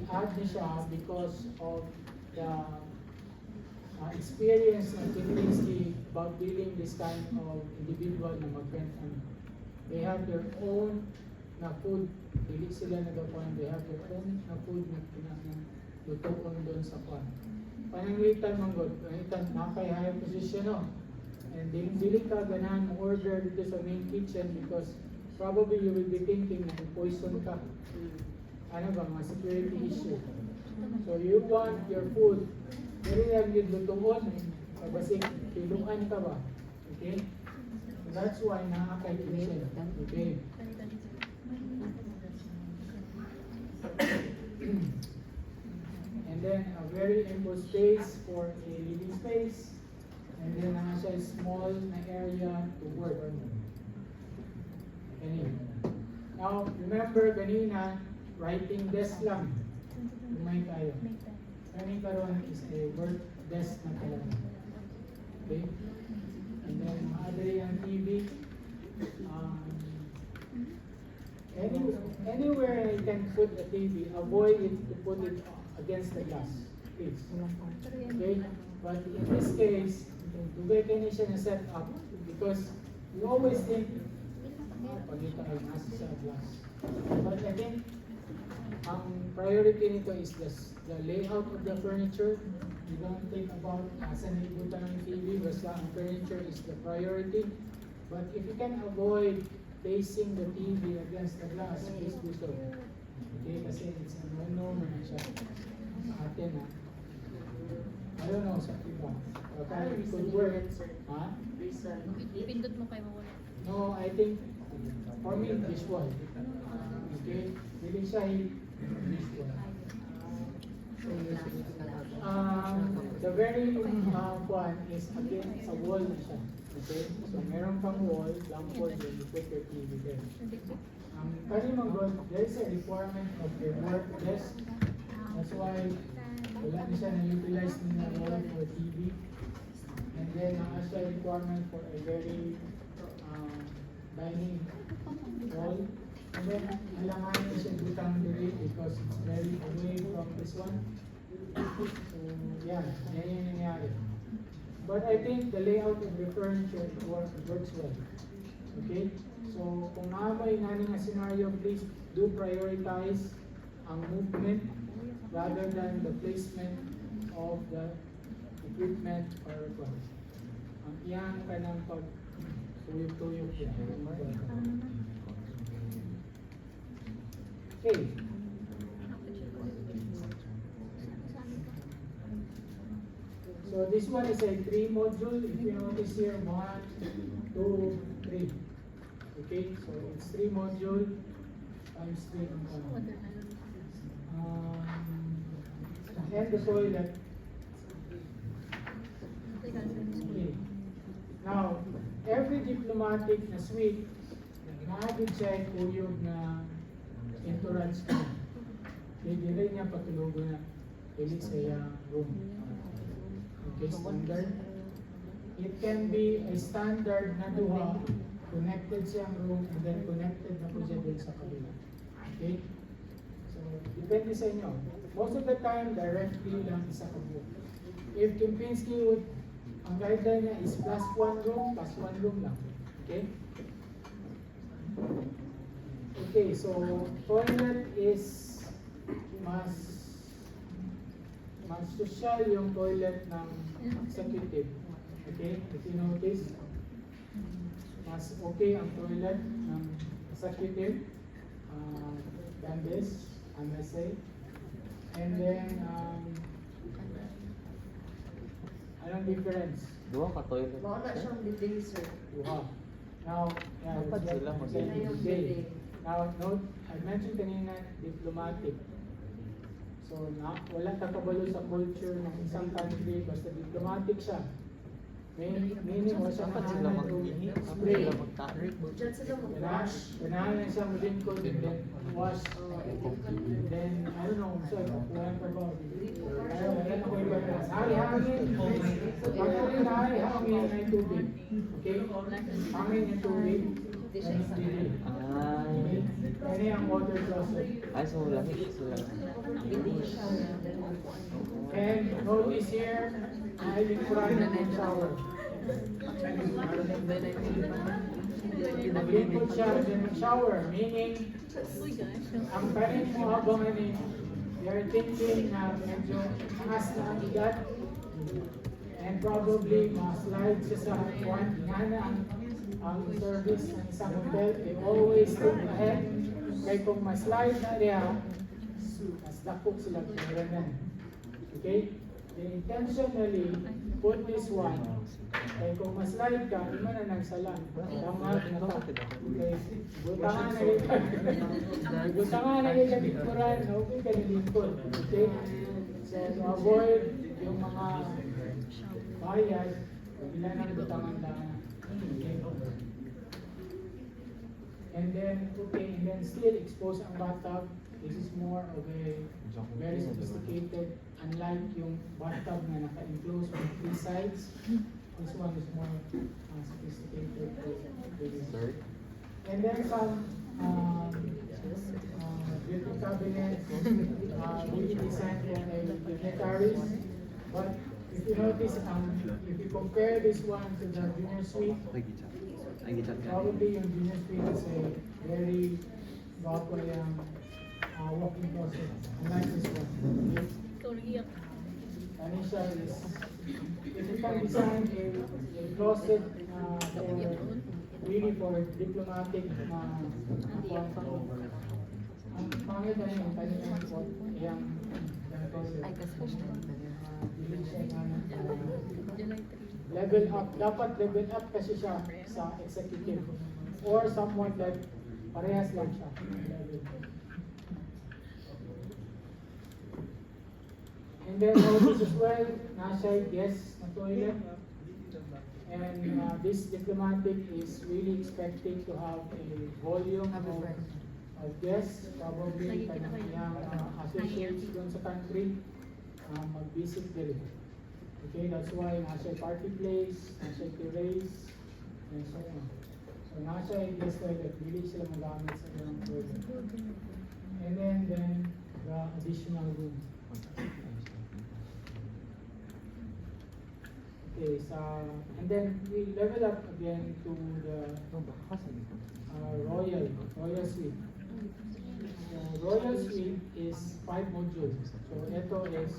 i-add niya siya because of the experience ng Kininsky about dealing this kind of individual na mag-rent. They have their own na food. Hindi sila nagapuan. They have their own na food na lutoon doon sa kwan. Pananglitan mong god, pananglitan na kay higher position, no? And dili ka ganahan mo order dito sa main kitchen because probably you will be thinking na poison ka. Ano ba, mga security issue. So you want your food, very lang yung lutuon, pabasik, piluan ka ba? Okay? So that's why nakakay kitchen. Okay? And then a very ample space for a living space. And then siya small na area to work. Ganyan. Now, remember kanina, writing desk lang. Lumay tayo. Kani karon is a work desk na talaga. Okay? And then, maadari ang TV. Anywhere you can put a TV, avoid it to put it against the glass. Please. Okay? But in this case, dugay kayo siya na set up because we always think pag ito ay nasa sa glass. But I think ang priority nito is the layout of the furniture. You don't think about asan ikutan ng TV, basta ang furniture is the priority. But if you can avoid facing the TV against the glass, please do so. Okay, kasi it's a no-no na siya sa atin, ha. I don't know sa iba. But it could work. Ha? Pindot mo kayo mawala. No, I think for me visual. Okay? Hindi siya visual. The very one is again sa wall na siya. Okay? So meron pang wall, blank wall, then you put your TV there. Kasi there is a requirement of a work desk. That's why wala na siya na-utilize nila wall for TV. And then as a requirement for a very dining hall. And then alangan na siya butang diri because it's very away from this one. So yeah, yan yung nangyari. But I think the layout of the furniture works well. Okay? So kung may nani nga scenario, please do prioritize ang movement rather than the placement of the equipment or what. Ang iyang kanang pag tuyok-tuyok siya. Okay. So this one is a 3 module. If you notice here, 1, 2, 3. Okay, so it's 3 module times 3 and the toilet. Okay. Now, every diplomatic na suite, naagid siya kuyog na entourage na. Hindi rin niya patulugo na pilit sa iyang room. Okay, standard. it can be a standard na duha, connected siyang room, and then connected na po siya din sa kabila. Okay? So, depende sa inyo. Most of the time, directly lang isa ka room. If Kempinski would, ang guideline niya is plus one room lang. Okay? Okay, so toilet is mas social yung toilet ng executive. Okay? If you notice, mas okay ang toilet ng executive than this, I must say. And then, anong difference? Dua ka toilet. Mao na siyang bidet, sir. Duha. Now, yeah, Dapat it's sila like- mag- Ayun, it's bidet. Now, note, I mentioned kanina, diplomatic. So, wala kakabalo sa culture ng isang country, basta diplomatic siya. Meaning, wala siya Dapat sila mag-ihi. Dapat spray. sila mag-tarik. Diyan sila mag-wash. Ganahan na siya malingkod, and then wash. And then, I don't know, so, wala ka ba? Wala na ko iba na. Hangin. Pagkali na hangin na yung tubig. Okay? Hangin yung tubig. Hindi siya isa. Ay. Ano yung water closet? Ay, so lamig sila. Bidet siya. And notice here, ay likuran ng shower. Naglingkod siya din ng shower, meaning, ang kanin mo habang you're thinking na medyo angas na ang edad, and probably ma-slide siya sa one, nga na ang service ng isang hotel, they always think ahead, kaya kung ma-slide na niya, mas dako sila kinarangan. Okay? They intentionally put this one. Kaya kung ma-slide ka, di man na nagsalan. Tama na ka. Okay? Butangan na rin ka. Butangan na rin ka lingkuran. Okay ka nilingkod. Okay? So, to avoid yung mga bayad, ilan ang butangan lang. Okay? And then still expose ang bathtub. This is more of a very sophisticated, unlike yung bathtub na naka-enclose with three sides. This one is more sophisticated. Third. And then some beauty cabinets, really designed for a unitaries. But if you notice, if you compare this one to the junior suite, probably yung junior suite is a very gwapo yung walk-in closet, unlike this one. Okay? Anisha is, if you can design a closet for really for diplomatic ang pangit na yung kanyang yung level up, dapat level up kasi siya sa executive or someone that parehas lang siya level. And then notice as well, nasa guest na toilet. And this diplomatic is really expecting to have a volume of guests, probably kanyang associates doon sa country, mag-visit din. Okay, that's why nasa party place, nasa terrace, and so on. So nasa guest toilet, really sila magamit sa ilang toilet. And then the additional room. Okay, and then we level up again to the Royal Suite. So Royal Suite is 5 modules. So ito is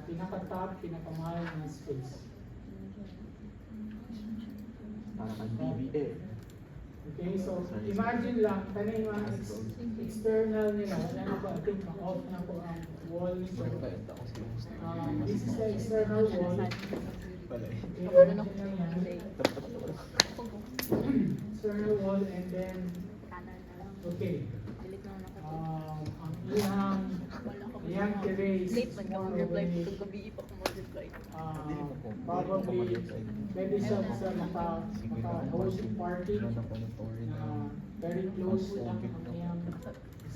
pinaka-top, pinaka-mahal na space. Para kang BBA. Okay, so imagine lang, kanina yung mga external nila, wala na ba, I think off na po ang wall. So, this is the external wall. Okay, imagine lang yan. External wall and then, okay, ang iyang terrace is more of a, probably, pwede siya sa maka-host party, very close lang ang iyang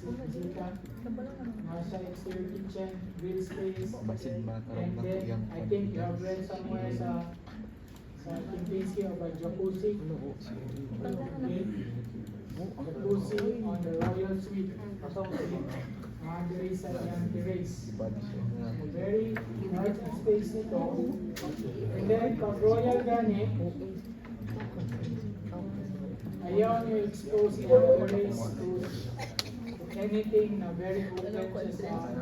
Bisita. Nasa exterior kitchen, grill space. Basin ba And then, I think you have read somewhere sa Kempinski about jacuzzi. Okay. Jacuzzi on the royal suite. Andre sa yung terrace. So, very large ang space nito. And then, pag royal gani, ayaw nyo expose yung terrace to anything na very open siya sa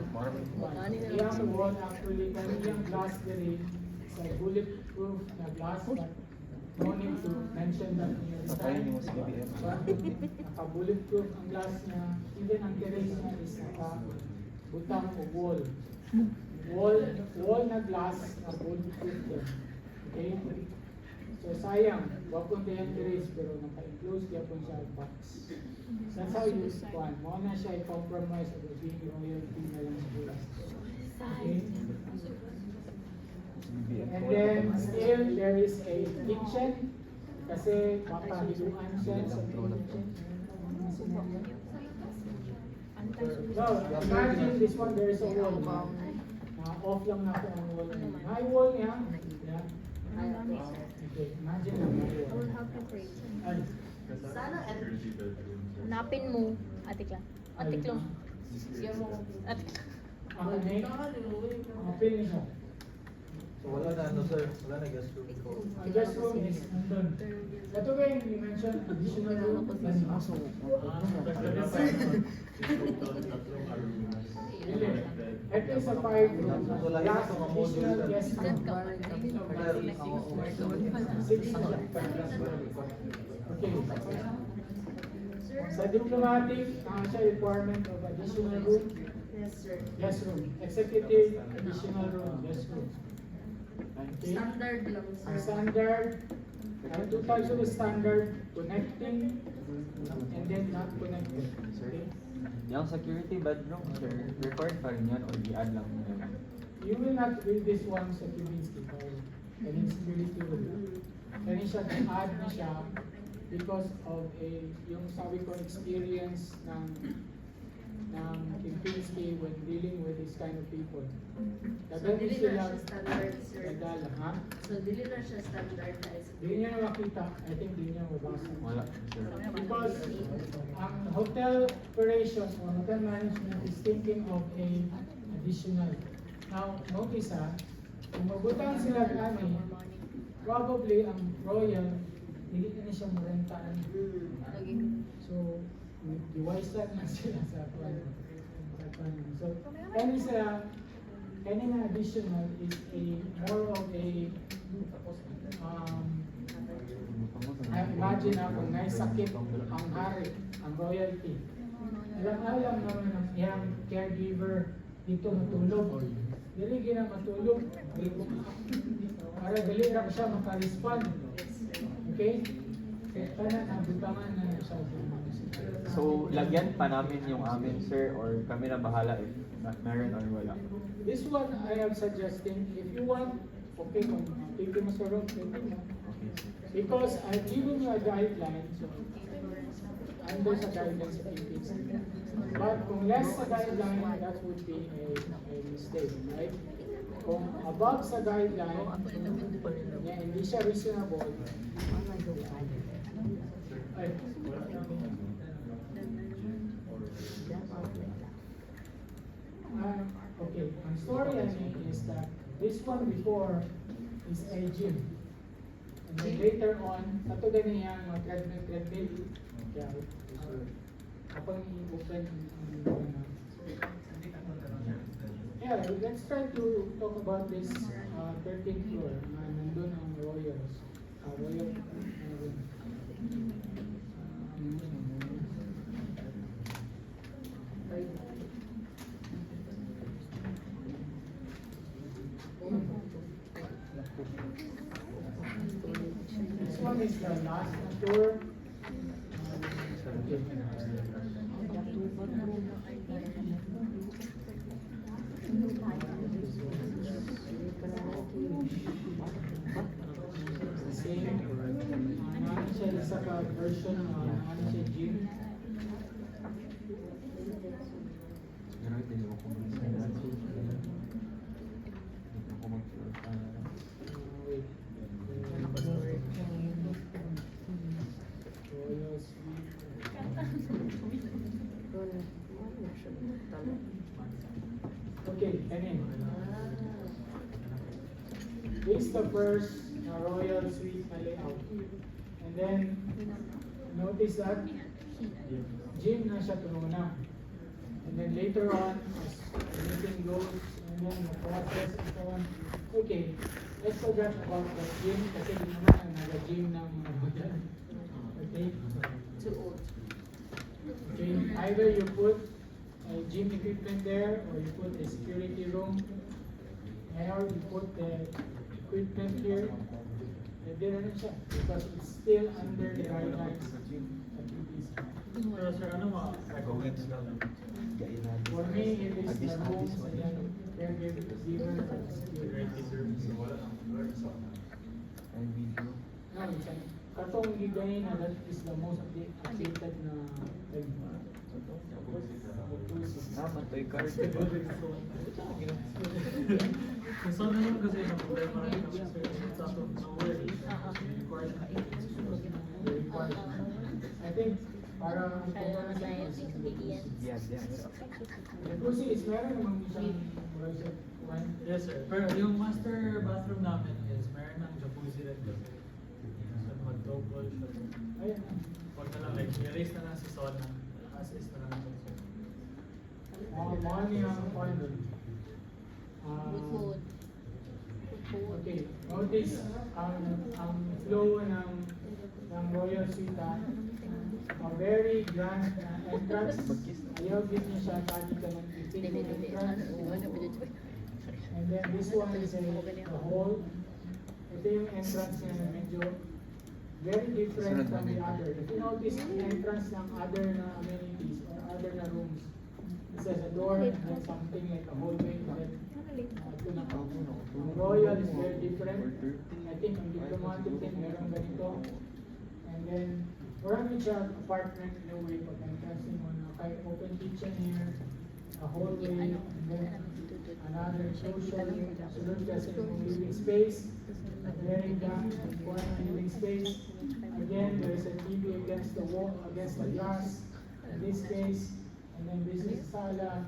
yung wall actually, kaniyang glass diri sa bulletproof na glass but no need to mention that in your design. Naka-bulletproof ang glass niya. Even ang terrace niya is naka-butang o wall. Wall na glass na bulletproof din. Okay? So sayang, wapon din yung terrace pero naka-enclose kaya po siya box. That's how you one. Mo na siya i-compromise of the being royalty na lang siguro. Okay? And then still there is a kitchen kasi makahiluan siya sa kitchen. So imagine this one, there is a wall. Off lang na po ang wall. May wall niya. Yeah. Okay, imagine na may I will wall. have to pray. Sana Hanapin mo. Atik lang. Atik lang. siya mo. Atik. Ang apil niya siya. So wala na ano sir, wala na guest room. Ang guest room is nandun. Ito ba yung you-mention additional room? Ito is a 5-room. Last additional guest room. 6 na siya. Okay. Sa diplomatic, siya requirement of additional room. Yes, sir. Guest room. Executive, additional room. Guest room. Okay. Standard lang, sir. Ang standard, two types of standard, connecting and then not connected. Okay? Yung security bedroom, sir, required pa rin yan or i-add lang nila? You will not read this one sa Kibinski or any security room. Kani siya, add na siya because of yung sabi ko experience ng Kibinski when dealing with this kind of people. So, Dagan dili sila na siya standard, sir. nagdala, ha? So, dili na siya standard na Hindi niya makita, I think hindi niya mabasa. Wala, sir. Because ang hotel operations or hotel management is thinking of a additional. Now, notice kung magbutang sila gani, probably ang royal, hindi na siya marentaan. So, iwaisan na sila sa kwan. So, kani na additional is more of a imagine kung naisakit ang hari, ang royalty. Alam naman ng iyang caregiver dito matulog. Dili gina matulog. Para dili ra siya maka-respond. Okay? Kaya tanan ang butangan na siya. So, lagyan pa namin yung amin, sir, or kami na bahala if meron or wala? This one I am suggesting, if you want, okay, kung pwede mo sa room, pwede mo. Okay, sir. Because I've given you a guideline, so under sa guidelines sa PPC. But kung less sa guideline, that would be a mistake, right? Kung above sa guideline, hindi siya reasonable. Ay, okay, ang story is that this one before is a gym. And then later on, sato ganyan mga treadmill. Yeah, kapag i-open yeah, let's try to talk about this 13th floor na nandun ang Royals. Royal this one is the last tour. Same. Ano siya isa ka version ano siya gym. in. This is the first royal suite na layout. And then, notice that gym na siya tununa. And then later on, as the meeting goes, and then the process and so on. Okay, let's forget about the gym kasi di naman ang nag-gym ng mga hotel. Okay? Too old. Okay, either you put a gym equipment there or you put a security room or you put the equipment here. Pwede na rin siya because it's still under the guidelines of PPC. Pero sir, ano ma-recommend nila? For me, it is the rooms and then caregiver and security. And video. No, it's a katong gigay na that is the most updated na like, Naman to yung card. So naman kasi yung problema rin kami sir, sa nowhere required na I think para Yes, yes. Jacuzzi is meron namang isang project one. Yes sir, pero yung master bathroom namin is meron ng jacuzzi rin kasi. So mag-double siya. Ayun. Huwag na lang like, i-erase na lang si sauna. As is na lang siya. Mga niya ang point. Bukod. Okay, notice ang flow ng Royal Suite, a very grand entrance. Ayaw din niya siya kadi ka ng entrance. And then this one is a hall. Ito yung entrance niya na medyo very different from the other. If you notice the entrance ng other na amenities or other na rooms, it says a door and then something like a hallway. And then, ito na po. Ang Royal is very different. I think ang diplomatic din meron ganito. And then, marami siya apartment in a way pag entrance mo na kay open kitchen here, a hallway, and then another social, sunod kasi yung living space, very grand, living space. Again, there is a TV against the wall, against the glass, in this case, and then this is sala,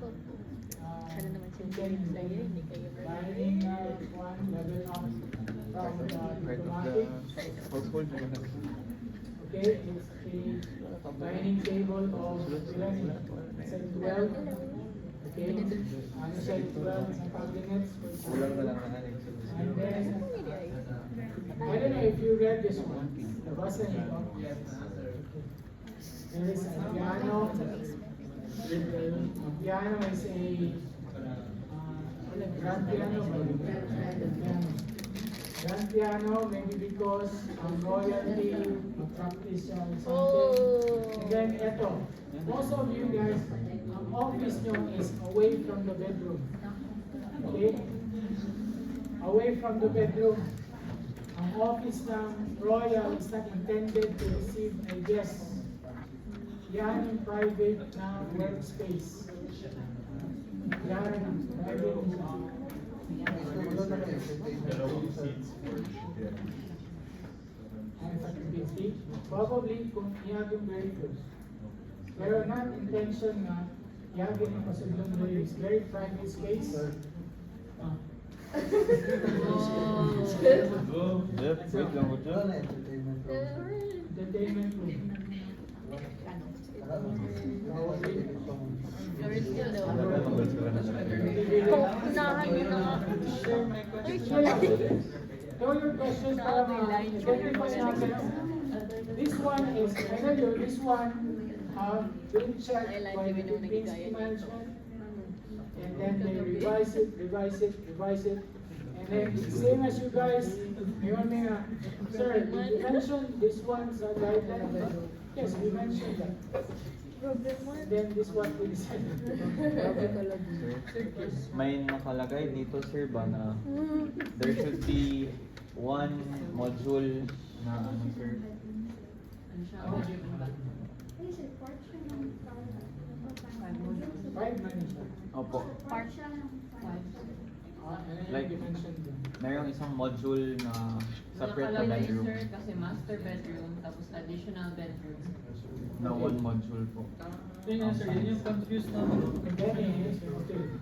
kitchen, and then dining, one level up from Right of diplomatic. the household. Okay, it's a dining table of ilan yun? Sa 12. Okay, ano siya 12 sa cabinets. Kulang na lang na Alex. And then, I don't know if you read this one. Nabasa niyo ito? There is a piano. A piano is a grand piano. Grand piano, maybe because royalty practice something. And then eto, most of you guys, ang office nyo is away from the bedroom. Okay? Away from the bedroom. Ang office ng royal is not intended to receive a guest. Yan yung private na workspace. Yan yung private probably kung iyagin very close. Pero not intention na iyagin yung pasudlong very is very private space. Jeff, wait lang ko dyan. Entertainment room. Unahan niyo na nga. Throw your questions para ma-identify natin. This one is, I know you, this one, been checked by the Philippines management. And then they revise it. And then, same as you guys, ngayon nga, sir, did you mention this one's guideline? Yes, we mentioned that. And then this one we decided. Sir, may nakalagay dito sir ba na there should be one module na ano sir? Five management. Opo. And Like- you mentioned them. Mayroong isang module na separate na Nakalagay bedroom. sir kasi master bedroom tapos additional bedroom. Na one module po. Yun nga sir, yun yung confused namin. And then is, okay.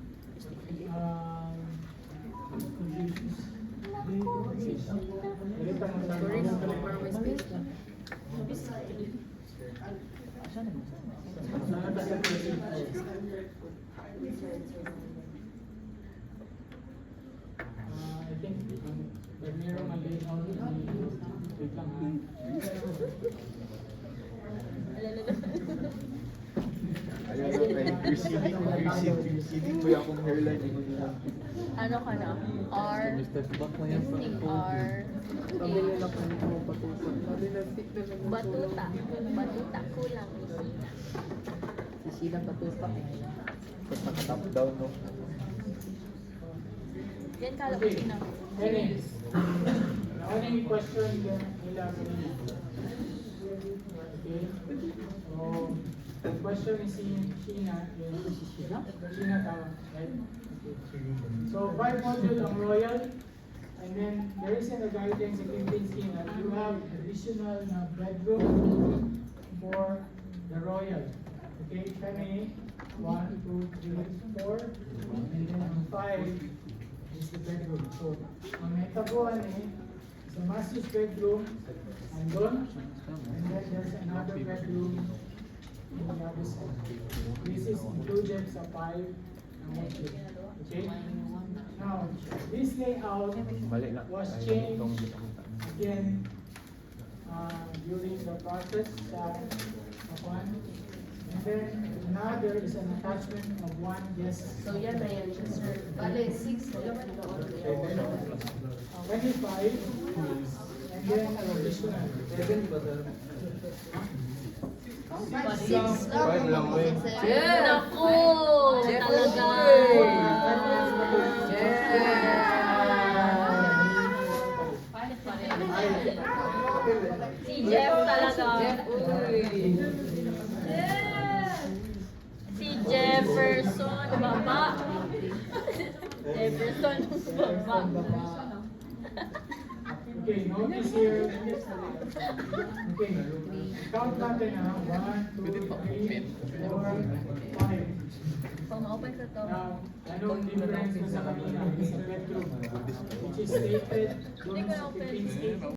I think the mirror mali. Wait lang ha. Ayun na, may receding mo yung akong hairline. Ano ka na? R. Step back mo yan. Listing R. Sabi nila kanina mo patusan. Sabi na stick na lang. Batuta. Batuta. Kulang. Sisilang patusa. Top down, no? Yan kala ko Okay. tinang. Anyways, any question nila kanina? Okay. So, the question is si Sheena. Sheena tama, right? Okay. So, 5 module ang Royal. And then, there is in the guidance sa Kempinski that you have additional na bedroom for the Royal. Okay, kami, 1, 2, 3, 4. And then ang 5 is the bedroom. So, ang metabuhan is the master's bedroom, andun, and then there's another bedroom in the other side. This is included sa 5 na module. Okay? Now, this layout Mali na. was Ay, changed itong gitna. again during the process of one. And then another is an attachment of one guest. So yan na yan siya, sir. Bale, 6 na lang doon. 25 and then an additional. 6 Five lang, wey. Naku! Talaga! Si Jeff talaga. Si Jefferson, baba. Jefferson, baba. Okay, notice here. Okay, count natin na 1, 2, 3, 4, 5. Pag ma-open ko to. Now, anong difference mo sa kanina? Sa bedroom, which is stated Hindi doon ko sa na-open. 15 state.